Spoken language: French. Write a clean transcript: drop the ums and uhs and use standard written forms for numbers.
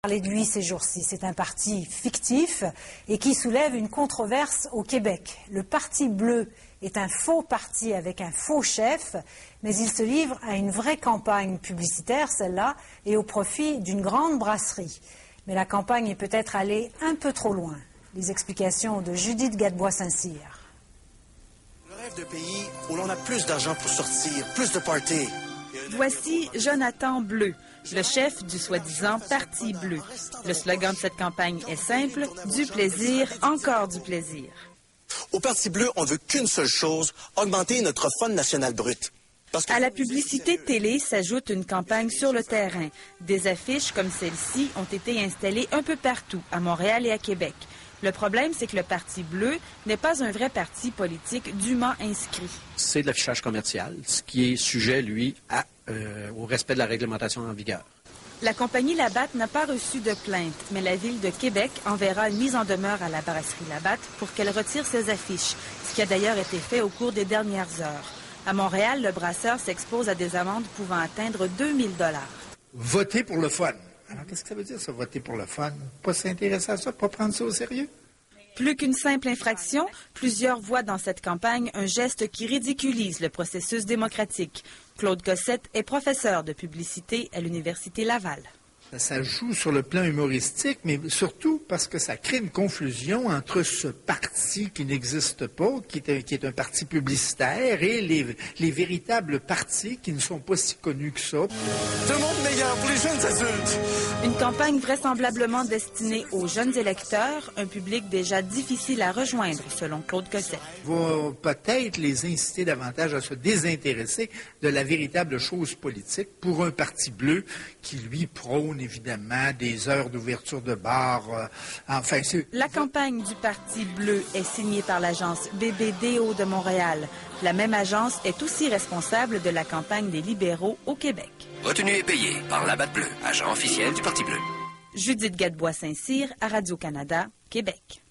Parler de lui ces jours-ci. C'est un parti fictif et qui soulève une controverse au Québec. Le Parti bleu est un faux parti avec un faux chef, mais il se livre à une vraie campagne publicitaire, celle-là, et au profit d'une grande brasserie. Mais la campagne est peut-être allée un peu trop loin. Les explications de Judith Gadebois-Saint-Cyr. Le rêve d'un pays où l'on a plus d'argent pour sortir, plus de parties. Voici Jonathan Bleu, le chef du soi-disant Parti bleu. Le slogan de cette campagne est simple, du plaisir, encore du plaisir. Au Parti bleu, on ne veut qu'une seule chose, augmenter notre fonds national brut. À la publicité télé s'ajoute une campagne sur le terrain. Des affiches comme celle-ci ont été installées un peu partout, à Montréal et à Québec. Le problème, c'est que le Parti bleu n'est pas un vrai parti politique dûment inscrit. C'est de l'affichage commercial, ce qui est sujet, lui, au respect de la réglementation en vigueur. La compagnie Labatt n'a pas reçu de plainte, mais la Ville de Québec enverra une mise en demeure à la brasserie Labatt pour qu'elle retire ses affiches, ce qui a d'ailleurs été fait au cours des dernières heures. À Montréal, le brasseur s'expose à des amendes pouvant atteindre 2000 $. Voter pour le fun. Alors, qu'est-ce que ça veut dire, ça, voter pour le fun? Pas s'intéresser à ça, pas prendre ça au sérieux? Plus qu'une simple infraction, plusieurs voient dans cette campagne un geste qui ridiculise le processus démocratique. Claude Cossette est professeur de publicité à l'Université Laval. Ça joue sur le plan humoristique, mais surtout parce que ça crée une confusion entre ce parti qui n'existe pas, qui est un parti publicitaire, et les véritables partis qui ne sont pas si connus que ça. Un monde meilleur pour les jeunes adultes. Une campagne vraisemblablement destinée aux jeunes électeurs, un public déjà difficile à rejoindre, selon Claude Cossette. Va peut-être les inciter davantage à se désintéresser de la véritable chose politique pour un parti bleu qui, lui, prône évidemment des heures d'ouverture de bars. La campagne du Parti bleu est signée par l'agence BBDO de Montréal. La même agence est aussi responsable de la campagne des libéraux au Québec. Retenu et payé par Labatt Bleu, agent officiel du Parti bleu. Judith Gadebois-Saint-Cyr à Radio-Canada, Québec.